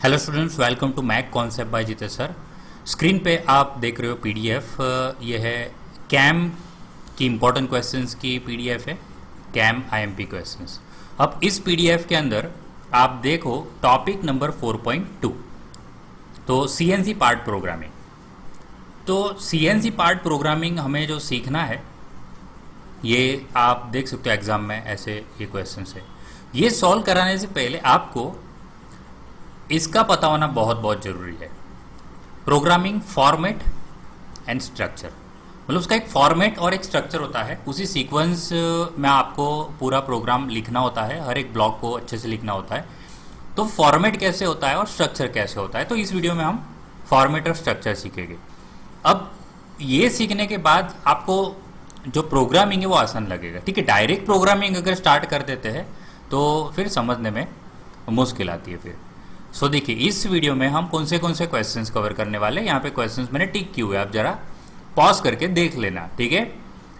Hello students, welcome to mech concept by Jitesh sir. Screen पे आप देख रहे हो पीडीएफ। ये है कैम की इम्पोर्टेंट क्वेश्चंस की पीडीएफ है, कैम आईएमपी क्वेश्चंस। अब इस पीडीएफ के अंदर आप देखो टॉपिक नंबर 4.2, तो सीएनसी पार्ट प्रोग्रामिंग। तो सीएनसी पार्ट प्रोग्रामिंग हमें जो सीखना है, ये आप देख सकते हो एग्जाम में ऐसे ये क्वेश्चंस है। ये सॉल्व कराने से पहले आपको इसका पता होना बहुत बहुत ज़रूरी है। प्रोग्रामिंग फॉर्मेट एंड स्ट्रक्चर, मतलब उसका एक फॉर्मेट और एक स्ट्रक्चर होता है। उसी सीक्वेंस में आपको पूरा प्रोग्राम लिखना होता है, हर एक ब्लॉक को अच्छे से लिखना होता है। तो फॉर्मेट कैसे होता है और स्ट्रक्चर कैसे होता है, तो इस वीडियो में हम फॉर्मेट और स्ट्रक्चर सीखेंगे। अब ये सीखने के बाद आपको जो प्रोग्रामिंग है वो आसान लगेगा। ठीक है, डायरेक्ट प्रोग्रामिंग अगर स्टार्ट कर देते हैं तो फिर समझने में मुश्किल आती है फिर। सो देखिए, इस वीडियो में हम कौन से क्वेश्चंस कवर करने वाले हैं। यहाँ पे क्वेश्चंस मैंने टिक किए हुए, आप जरा पॉज करके देख लेना। ठीक है,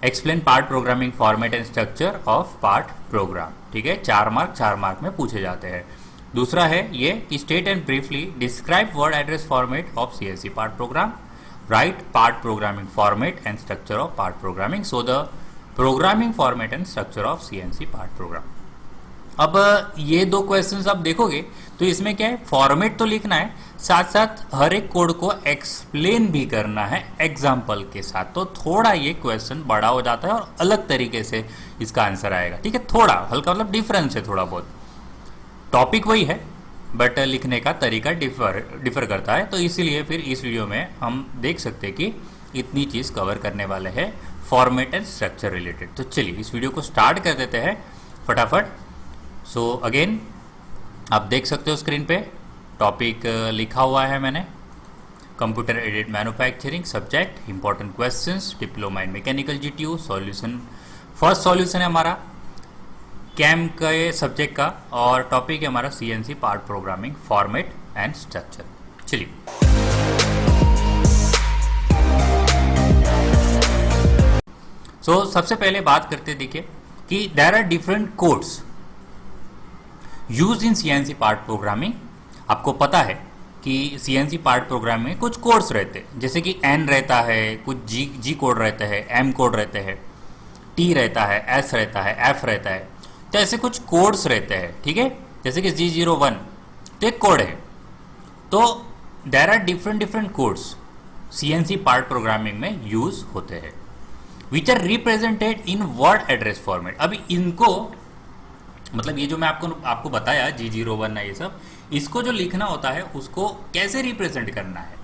explain part programming format and structure of part programme. ठीक है, 4 मार्क में पूछे जाते हैं। दूसरा है ये कि state and briefly describe word address format of CNC part programme, right part programming format and structure of part programming, so the programming format and structure of CNC part programme. अब ये दो क्वेश्चंस आप देखोगे तो इसमें क्या है, format तो लिखना है, साथ साथ हर एक कोड को एक्सप्लेन भी करना है एग्जाम्पल के साथ। तो थोड़ा ये क्वेश्चन बड़ा हो जाता है और अलग तरीके से इसका आंसर आएगा। ठीक है, थोड़ा हल्का मतलब डिफरेंस है, थोड़ा बहुत। टॉपिक वही है बट लिखने का तरीका डिफर करता है। तो इसीलिए फिर इस वीडियो में हम देख सकते हैं कि इतनी चीज़ कवर करने वाले हैं फॉर्मेट एंड स्ट्रक्चर रिलेटेड। तो चलिए इस वीडियो को स्टार्ट कर देते हैं फटाफट। सो अगेन आप देख सकते हो स्क्रीन पे टॉपिक लिखा हुआ है मैंने, computer aided manufacturing subject, important questions, diploma in mechanical GTU, solution. First solution है हमारा कैम के सब्जेक्ट का और टॉपिक है हमारा CNC part programming format and structure. चलिए सबसे पहले बात करते देखिए कि there are different codes use in CNC part programming. आपको पता है कि सीएनसी पार्ट प्रोग्रामिंग में कुछ कोड्स रहते हैं, जैसे कि एन रहता है, कुछ जी कोड रहते हैं, एम कोड रहते हैं, टी रहता है, एस रहता है, एफ रहता है। तो ऐसे कुछ कोड्स रहते हैं। ठीक है, जैसे कि G01 तो एक कोड है। तो there are different codes CNC part programming में यूज होते हैं, which are represented in word address format. अभी इनको मतलब ये जो मैं आपको बताया G01 है, ये सब इसको जो लिखना होता है उसको कैसे रिप्रेजेंट करना है,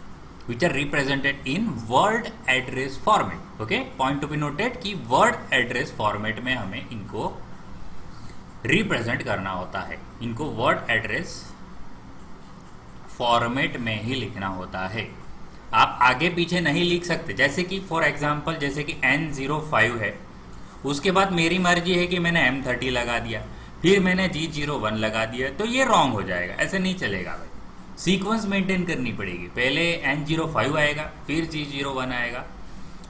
which are represented in word address format. Okay, point to be noted कि वर्ड एड्रेस फॉर्मेट में हमें इनको रिप्रेजेंट करना होता है। इनको वर्ड एड्रेस फॉर्मेट में ही लिखना होता है, आप आगे पीछे नहीं लिख सकते। जैसे कि फॉर एग्जाम्पल जैसे कि N05 है, उसके बाद मेरी मर्जी है कि मैंने M30 लगा दिया, फिर मैंने G01 लगा दिया, तो ये रॉन्ग हो जाएगा, ऐसे नहीं चलेगा भाई। सीक्वेंस मेंटेन करनी पड़ेगी, पहले N05 आएगा, फिर G01 आएगा,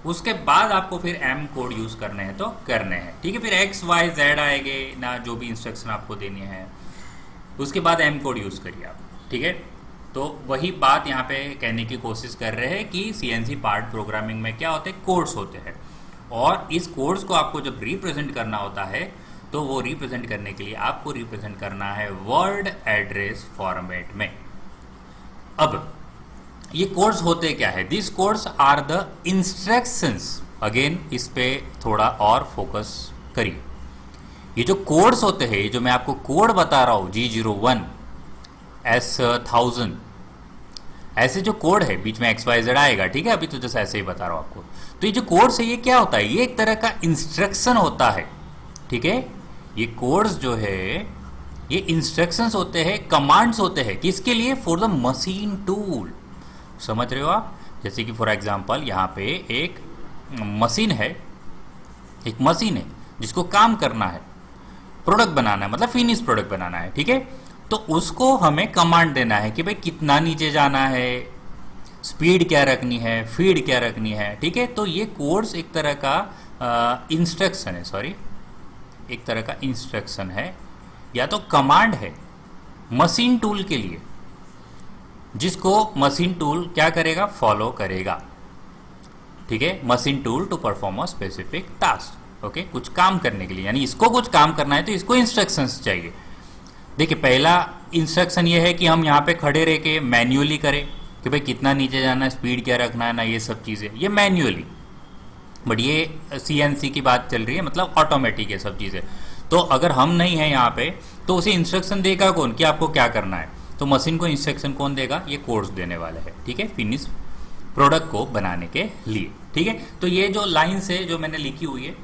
उसके बाद आपको फिर M कोड यूज करने हैं तो करने हैं। ठीक है, फिर X Y Z आएंगे ना, जो भी इंस्ट्रक्शन आपको देनी है, उसके बाद M कोड यूज करिए आप। ठीक है, तो वही बात यहाँ पे कहने की कोशिश कर रहे हैं कि सीएनसी पार्ट प्रोग्रामिंग में क्या होते हैं, कोड्स होते हैं, और इस कोड्स को आपको जब रिप्रेजेंट करना होता है तो वो रिप्रेजेंट करने के लिए आपको रिप्रेजेंट करना है वर्ड एड्रेस फॉर्मेट में। अब ये कोड्स होते क्या है, this codes are the instructions. Again इस पे थोड़ा और फोकस करिए। ये जो कोड्स होते हैं, जो मैं आपको कोड बता रहा हूँ G01 S1000, ऐसे जो कोड है बीच में XYZ आएगा। ठीक है, अभी तो जैसे ऐसे ही बता रहा हूँ आपको। तो ये जो कोड्स है ये क्या होता है, ये एक तरह का इंस्ट्रक्शन होता है। ठीक है, ये कोड्स जो है ये इंस्ट्रक्शंस होते हैं, कमांड्स होते हैं, किसके लिए, फॉर द मशीन टूल। समझ रहे हो आप, जैसे कि फॉर एग्जांपल यहाँ पे एक मशीन है, एक मशीन है जिसको काम करना है, प्रोडक्ट बनाना है, मतलब फिनिश प्रोडक्ट बनाना है। ठीक है, तो उसको हमें कमांड देना है कि भाई कितना नीचे जाना है, स्पीड क्या रखनी है, फीड क्या रखनी है। ठीक है, तो ये कोड्स एक तरह का इंस्ट्रक्शन है, एक तरह का इंस्ट्रक्शन है या तो कमांड है मशीन टूल के लिए। जिसको मशीन टूल क्या करेगा, फॉलो करेगा। ठीक है, machine tool to perform a specific task. Okay, कुछ काम करने के लिए, यानी इसको कुछ काम करना है तो इसको इंस्ट्रक्शंस चाहिए। देखिए, पहला इंस्ट्रक्शन ये है कि हम यहाँ पे खड़े रह के मैन्युअली करें कि भाई कितना नीचे जाना है, स्पीड क्या रखना है ना, ये सब चीज़ें ये मैन्युअली। बट ये CNC की बात चल रही है, मतलब ऑटोमेटिक है सब चीज़ें। तो अगर हम नहीं हैं यहाँ पे तो उसे इंस्ट्रक्शन देगा कौन कि आपको क्या करना है, तो मशीन को इंस्ट्रक्शन कौन देगा, ये कोड्स देने वाला है। ठीक है, फिनिश प्रोडक्ट को बनाने के लिए। ठीक है, तो ये जो लाइन्स है जो मैंने लिखी हुई है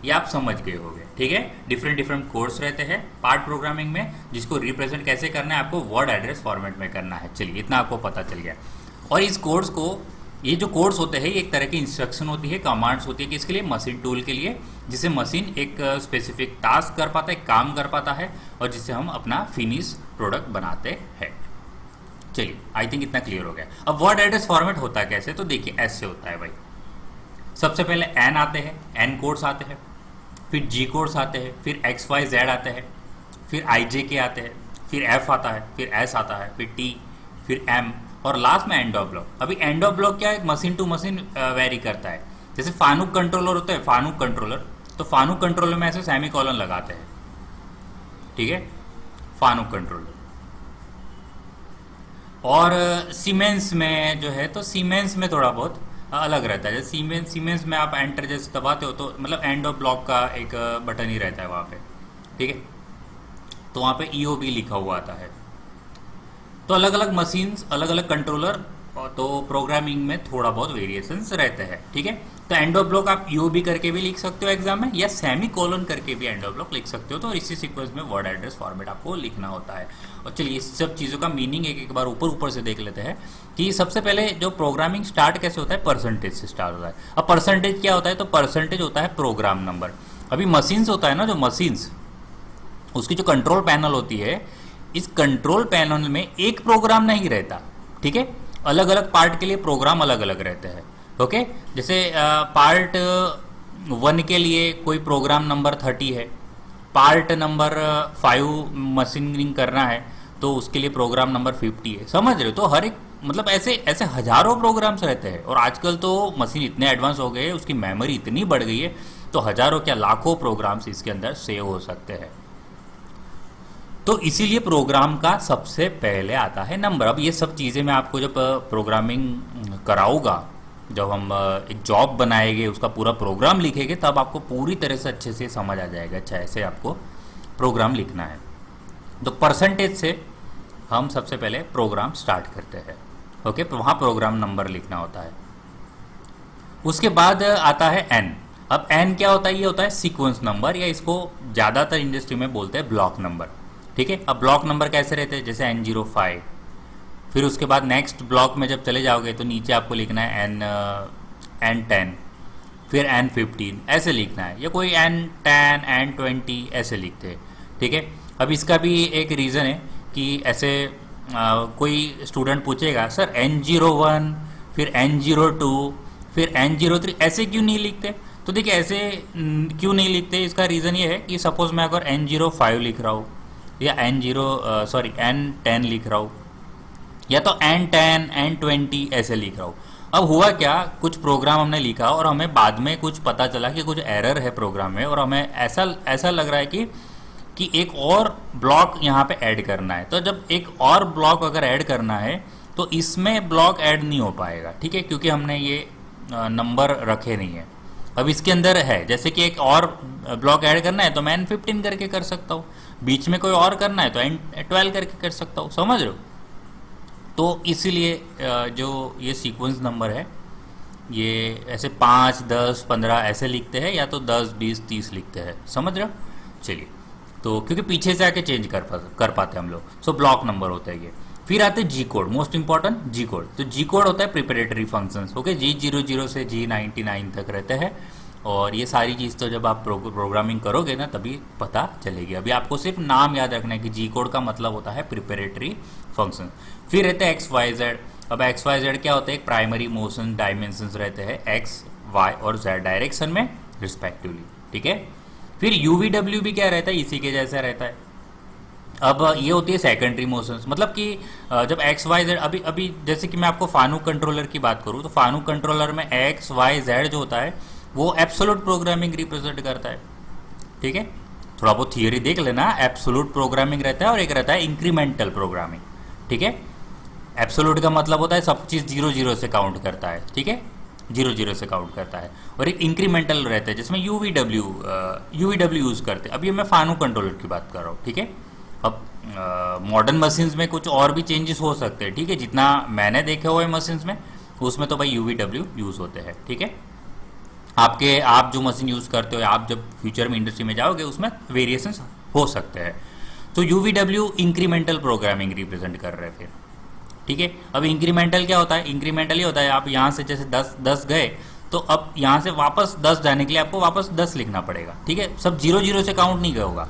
ये आप समझ गए होंगे। ठीक है, डिफरेंट डिफरेंट कोड्स रहते हैं पार्ट प्रोग्रामिंग में, जिसको रिप्रेजेंट कैसे करना है, आपको वर्ड एड्रेस फॉर्मेट में करना है। चलिए, इतना आपको पता चल गया। और इस कोड्स को, ये जो कोड्स होते हैं, एक तरह की इंस्ट्रक्शन होती है, कमांड्स होती है, किसके लिए, मशीन टूल के लिए, जिससे मशीन एक स्पेसिफिक टास्क कर पाता है, काम कर पाता है, और जिससे हम अपना फिनिश प्रोडक्ट बनाते हैं। चलिए, आई थिंक इतना क्लियर हो गया। अब वर्ड एड्रेस फॉर्मेट होता है कैसे, तो देखिए ऐसे होता है भाई। सबसे पहले एन आते हैं, एन कोड्स आते हैं, फिर जी कोड्स आते हैं, फिर XYZ आते हैं, फिर IJK आते हैं, फिर F आता है, फिर S आता है, फिर T, फिर M, और लास्ट में एंड ऑफ ब्लॉक। अभी एंड ऑफ ब्लॉक क्या है, मशीन टू मशीन वेरी करता है। जैसे फानुक कंट्रोलर होता है, फानुक कंट्रोलर, तो फानुक कंट्रोलर में ऐसे सेमी कॉलन लगाते हैं। ठीक है, फानुक कंट्रोलर। और सीमेंस में जो है, तो सीमेंस में थोड़ा बहुत अलग रहता है। जैसे सीमेंस में आप एंटर जैसे दबाते हो तो मतलब एंड ऑफ ब्लॉक का एक बटन ही रहता है वहाँ पे। ठीक है, तो वहाँ पे EOB लिखा हुआ आता है। तो अलग अलग मशीन्स, अलग अलग कंट्रोलर, तो प्रोग्रामिंग में थोड़ा बहुत वेरिएशंस रहते हैं। ठीक है, तो एंड ऑफ ब्लॉक आप EOB करके भी लिख सकते हो एग्जाम में, या सेमी कोलन करके भी एंड ऑफ ब्लॉक लिख सकते हो। तो इसी सीक्वेंस में वर्ड एड्रेस फॉर्मेट आपको लिखना होता है। और चलिए, इस सब चीज़ों का मीनिंग एक बार ऊपर से देख लेते हैं कि सबसे पहले जो प्रोग्रामिंग स्टार्ट कैसे होता है, परसेंटेज से स्टार्ट होता है। अब परसेंटेज क्या होता है, तो परसेंटेज होता है प्रोग्राम नंबर। अभी मशीन्स होता है ना, जो मशीन्स, उसकी जो कंट्रोल पैनल होती है, इस कंट्रोल पैनल में एक प्रोग्राम नहीं रहता। ठीक है, अलग अलग पार्ट के लिए प्रोग्राम अलग अलग रहते हैं। ओके, जैसे पार्ट 1 के लिए कोई प्रोग्राम नंबर 30 है, पार्ट नंबर 5 मशीनिंग करना है तो उसके लिए प्रोग्राम नंबर 50 है। समझ रहे हो, तो हर एक मतलब ऐसे ऐसे हजारों प्रोग्राम्स रहते हैं। और आजकल तो मशीन इतने एडवांस हो गए हैं, उसकी मेमोरी इतनी बढ़ गई है, तो हजारों क्या लाखों प्रोग्राम्स इसके अंदर सेव हो सकते हैं। तो इसीलिए प्रोग्राम का सबसे पहले आता है नंबर। अब ये सब चीज़ें मैं आपको जब प्रोग्रामिंग कराऊंगा, जब हम एक जॉब बनाएंगे, उसका पूरा प्रोग्राम लिखेंगे, तब आपको पूरी तरह से अच्छे से समझ आ जाएगा। अच्छा, ऐसे आपको प्रोग्राम लिखना है। तो परसेंटेज से हम सबसे पहले प्रोग्राम स्टार्ट करते हैं। ओके, तो वहाँ प्रोग्राम नंबर लिखना होता है। उसके बाद आता है एन। अब एन क्या होता है, ये होता है सीक्वेंस नंबर, या इसको ज़्यादातर इंडस्ट्री में बोलते हैं ब्लॉक नंबर। ठीक है, अब ब्लॉक नंबर कैसे रहते हैं, जैसे N05। फिर उसके बाद नेक्स्ट ब्लॉक में जब चले जाओगे तो नीचे आपको लिखना है N10, फिर N15 ऐसे लिखना है, या कोई N10, N20 ऐसे लिखते हैं। ठीक है, अब इसका भी एक रीज़न है कि ऐसे कोई स्टूडेंट पूछेगा, सर N01, फिर N02, फिर N03 ऐसे क्यों नहीं लिखते। तो देखिए, ऐसे क्यों नहीं लिखते, इसका रीज़न ये है कि सपोज़ मैं अगर N05 लिख रहा हूँ, या N10 लिख रहा हूँ, या तो N10, N20 ऐसे लिख रहा हूँ। अब हुआ क्या, कुछ प्रोग्राम हमने लिखा और हमें बाद में कुछ पता चला कि कुछ एरर है प्रोग्राम में, और हमें ऐसा लग रहा है कि एक और ब्लॉक यहाँ पे ऐड करना है। तो जब एक और ब्लॉक अगर ऐड करना है तो इसमें ब्लॉक ऐड नहीं हो पाएगा। ठीक है, क्योंकि हमने ये नंबर रखे नहीं है। अब इसके अंदर है, जैसे कि एक और ब्लॉक ऐड करना है तो मैं N15 करके कर सकता हूँ, बीच में कोई और करना है तो N12 करके कर सकता हूँ। समझ रहे हो, तो इसीलिए जो ये सीक्वेंस नंबर है, ये ऐसे 5, 10, 15 ऐसे लिखते हैं, या तो 10, 20, 30 लिखते हैं। समझ रहे हो, चलिए, तो क्योंकि पीछे से आके चेंज कर पाते हैं हम लोग। सो ब्लॉक नंबर होता है ये। फिर आते हैं जी कोड, मोस्ट इंपॉर्टेंट जी कोड। तो जी कोड होता है प्रिपरेटरी फंक्शंस। ओके, G00 से G99 तक रहते हैं, और ये सारी चीज़ तो जब आप प्रोग्रामिंग करोगे ना तभी पता चलेगी। अभी आपको सिर्फ नाम याद रखना है कि जी कोड का मतलब होता है प्रिपरेटरी फंक्शन। फिर रहते हैं XYZ। अब XYZ क्या होता है, एक प्राइमरी मोशन डायमेंशंस रहते हैं X, Y और Z डायरेक्शन में रिस्पेक्टिवली। ठीक है, फिर UVW भी क्या रहता है, इसी के जैसा रहता है। अब ये होती है सेकेंडरी मोशंस, मतलब कि जब एक्स वाई जेड, अभी अभी जैसे कि मैं आपको फानुक कंट्रोलर की बात करूँ तो फानुक कंट्रोलर में एक्स वाई जेड जो होता है वो एब्सोल्यूट प्रोग्रामिंग रिप्रेजेंट करता है। ठीक है, थोड़ा बहुत थियरी देख लेना, एब्सोल्यूट प्रोग्रामिंग रहता है और एक रहता है इंक्रीमेंटल प्रोग्रामिंग। ठीक है, एब्सोल्यूट का मतलब होता है सब चीज़ जीरो जीरो से काउंट करता है। ठीक है, जीरो जीरो से काउंट करता है। और एक इंक्रीमेंटल रहता है जिसमें यूवीडब्ल्यू यूज़ करते हैं। अभी मैं फानुक कंट्रोलर की बात कर रहा हूँ। ठीक है, अब मॉडर्न मशीन्स में कुछ और भी चेंजेस हो सकते हैं। ठीक है, जितना मैंने देखे हुए मशीन्स में उसमें तो भाई यूवीडब्ल्यू यूज़ होते हैं। ठीक है, आप जो मशीन यूज़ करते हो, आप जब फ्यूचर में इंडस्ट्री में जाओगे उसमें वेरिएशंस हो सकते हैं। तो यूवीडब्ल्यू इंक्रीमेंटल प्रोग्रामिंग रिप्रेजेंट कर रहे हैं फिर। ठीक है, अब इंक्रीमेंटल क्या होता है? इंक्रीमेंटल ये होता है आप यहाँ से जैसे 10 गए तो अब यहाँ से वापस 10 जाने के लिए आपको वापस 10 लिखना पड़ेगा। ठीक है, सब जीरो जीरो से काउंट नहीं होगा।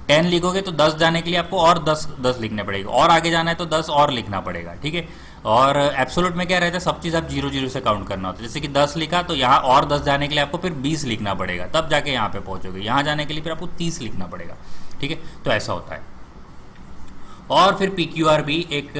10 लिखोगे तो 10 जाने के लिए आपको और 10 लिखने पड़ेगा, और आगे जाना है तो 10 और लिखना पड़ेगा। ठीक है, और एब्सोल्यूट में क्या रहता है, सब चीज़ आप जीरो जीरो से काउंट करना होता है। जैसे कि 10 लिखा तो यहाँ और 10 जाने के लिए आपको फिर 20 लिखना पड़ेगा, तब जाके यहाँ पे पहुँचोगे। यहाँ जाने के लिए फिर आपको 30 लिखना पड़ेगा। ठीक है, तो ऐसा होता है। और फिर PQR भी एक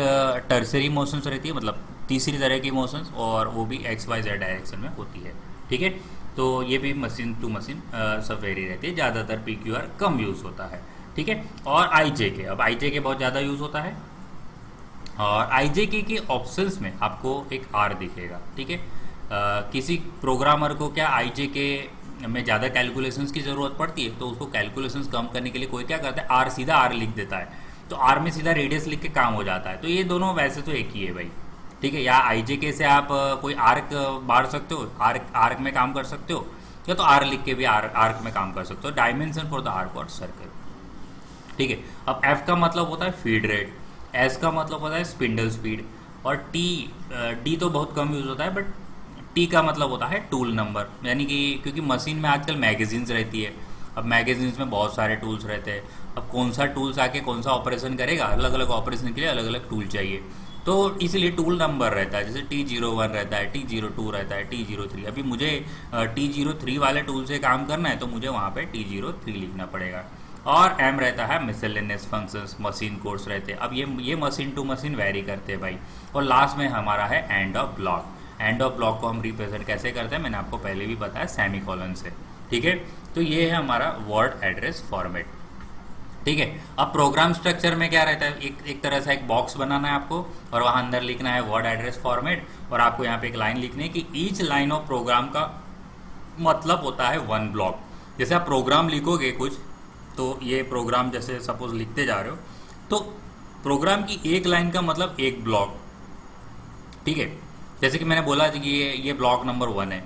टर्सरी मोशंस रहती है, मतलब तीसरी तरह की मोशंस, और वो भी XYZ डायरेक्शन में होती है। ठीक है, तो ये भी मशीन टू मशीन सब वेरी रहती है। ज़्यादातर PQR कम यूज़ होता है। ठीक है, और IJK, अब IJK बहुत ज़्यादा यूज़ होता है। और IJK के ऑप्शंस में आपको एक R दिखेगा। ठीक है, किसी प्रोग्रामर को क्या IJK में ज़्यादा कैलकुलेशंस की ज़रूरत पड़ती है तो उसको कैलकुलेशंस कम करने के लिए कोई क्या करता है, सीधा R लिख देता है, तो R में सीधा रेडियस लिख के काम हो जाता है। तो ये दोनों वैसे तो एक ही है भाई। ठीक है, या IJK से आप कोई आर्क बाढ़ सकते हो, आर्क में काम कर सकते हो, या तो R लिख के भी आर्क में काम कर सकते हो। डायमेंशन फॉर द आर्क और सर्कल। ठीक है, अब F का मतलब होता है फीड रेट, S का मतलब होता है स्पिंडल स्पीड, और D तो बहुत कम यूज़ होता है, बट T का मतलब होता है टूल नंबर। यानी कि क्योंकि मशीन में आजकल मैगजीन्स रहती है, अब मैगजीन्स में बहुत सारे टूल्स रहते हैं। अब कौन सा टूल्स आके कौन सा ऑपरेशन करेगा, अलग अलग ऑपरेशन के लिए अलग अलग टूल चाहिए, तो इसलिए टूल नंबर रहता है। जैसे T01 रहता है, T02 रहता है, T03। अभी मुझे T03 वाले टूल से काम करना है तो मुझे वहाँ पे T03 लिखना पड़ेगा। और M रहता है मिसलेनियस फंक्शंस, मशीन कोड्स रहते हैं। अब ये मशीन टू मशीन वेरी करते हैं भाई। और लास्ट में हमारा है and of block. End of block को हम रिप्रेजेंट कैसे करते हैं, मैंने आपको पहले भी बताया, सेमीकोलन से। ठीक है, तो ये है हमारा वर्ड एड्रेस फॉर्मेट। ठीक है, अब प्रोग्राम स्ट्रक्चर में क्या रहता है, एक तरह से एक बॉक्स बनाना है आपको, और वहाँ अंदर लिखना है वर्ड एड्रेस फॉर्मेट, और आपको यहाँ पे एक लाइन लिखनी है कि ईच लाइन ऑफ प्रोग्राम का मतलब होता है वन ब्लॉक। जैसे आप प्रोग्राम लिखोगे कुछ, तो ये प्रोग्राम जैसे सपोज लिखते जा रहे हो, तो प्रोग्राम की एक लाइन का मतलब एक ब्लॉक। ठीक है, जैसे कि मैंने बोला कि ये ब्लॉक नंबर 1 है,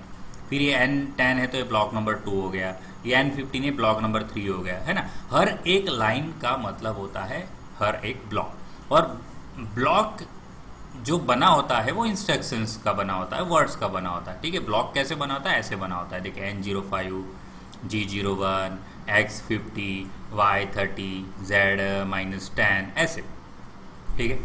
फिर ये N10 है तो ये ब्लॉक नंबर 2 हो गया, ये N15 ये ब्लॉक नंबर 3 हो गया, है ना। हर एक लाइन का मतलब होता है हर एक ब्लॉक। और ब्लॉक जो बना होता है वो इंस्ट्रक्शंस का बना होता है, वर्ड्स का बना होता है। ठीक है, ब्लॉक कैसे बना होता है, ऐसे बना होता है। देखिए N05, G01, X50, Y30, Z-10, ऐसे। ठीक है,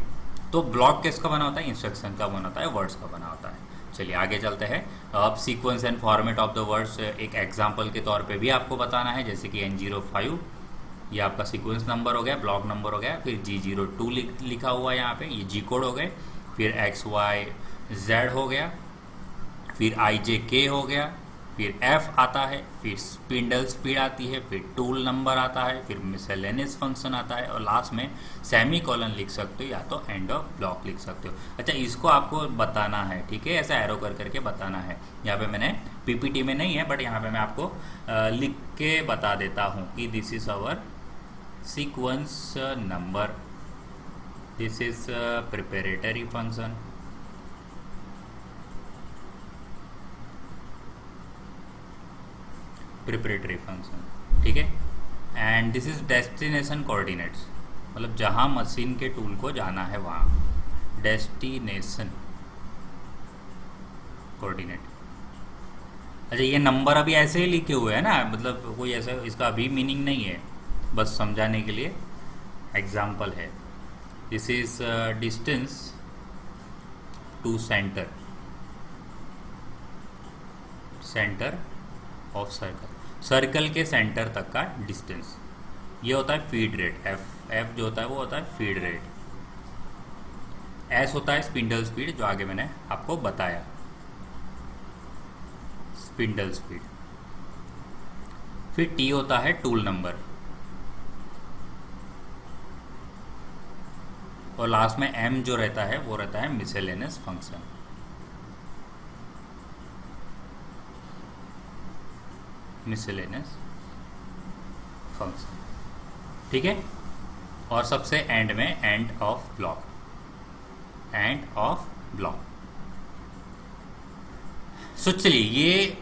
तो ब्लॉक किसका बना होता है, इंस्ट्रक्शन का बना होता है, वर्ड्स का बना होता है। चलिए आगे चलते हैं। अब sequence and format of the words एक एग्जांपल के तौर पे भी आपको बताना है। जैसे कि N05 ये आपका सीक्वेंस नंबर हो गया, ब्लॉक नंबर हो गया, फिर G02 लिखा हुआ है यहाँ पे, ये G कोड हो गए, फिर XYZ हो गया, फिर IJK हो गया, फिर F आता है, फिर स्पिंडल स्पीड आती है, फिर टूल नंबर आता है, फिर मिसलेनियस फंक्शन आता है, और लास्ट में सेमी कॉलन लिख सकते हो या तो एंड ऑफ ब्लॉक लिख सकते हो। अच्छा, इसको आपको बताना है। ठीक है, ऐसा एरो कर करके बताना है। यहाँ पे मैंने PPT में नहीं है, बट यहाँ पे मैं आपको लिख के बता देता हूँ कि this is our sequence number, this is preparatory function, preparatory function. ठीक है, and this is destination coordinates, मतलब जहाँ मशीन के टूल को जाना है वहाँ डेस्टिनेशन कोऑर्डिनेट। अच्छा, ये नंबर अभी ऐसे ही लिखे हुए हैं ना, मतलब कोई ऐसा इसका अभी मीनिंग नहीं है, बस समझाने के लिए एग्जाम्पल है। This is distance to centre of circle, circle के सेंटर तक का डिस्टेंस। ये होता है फीड रेट, एफ जो होता है वो होता है फीड रेट। एस होता है स्पिंडल स्पीड, जो आगे मैंने आपको बताया, स्पिंडल स्पीड। फिर टी होता है टूल नंबर, और लास्ट में एम जो रहता है वो रहता है मिसलेनियस फंक्शन। मिसलेनियस फंक्शन, ठीक है। और सबसे एंड में end of block, end of block. So चलिए, ये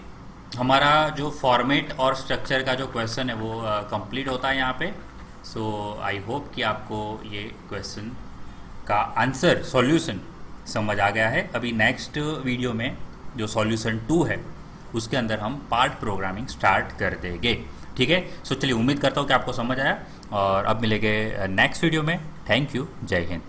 हमारा जो फॉर्मेट और स्ट्रक्चर का जो क्वेश्चन है वो कंप्लीट होता है यहाँ पे। सो आई होप कि आपको ये क्वेश्चन का आंसर, सॉल्यूशन समझ आ गया है। अभी नेक्स्ट वीडियो में जो सॉल्यूशन 2 है उसके अंदर हम पार्ट प्रोग्रामिंग स्टार्ट कर देंगे, ठीक है। सो चलिए, उम्मीद करता हूँ कि आपको समझ आया, और अब मिलेंगे नेक्स्ट वीडियो में। थैंक यू, जय हिंद।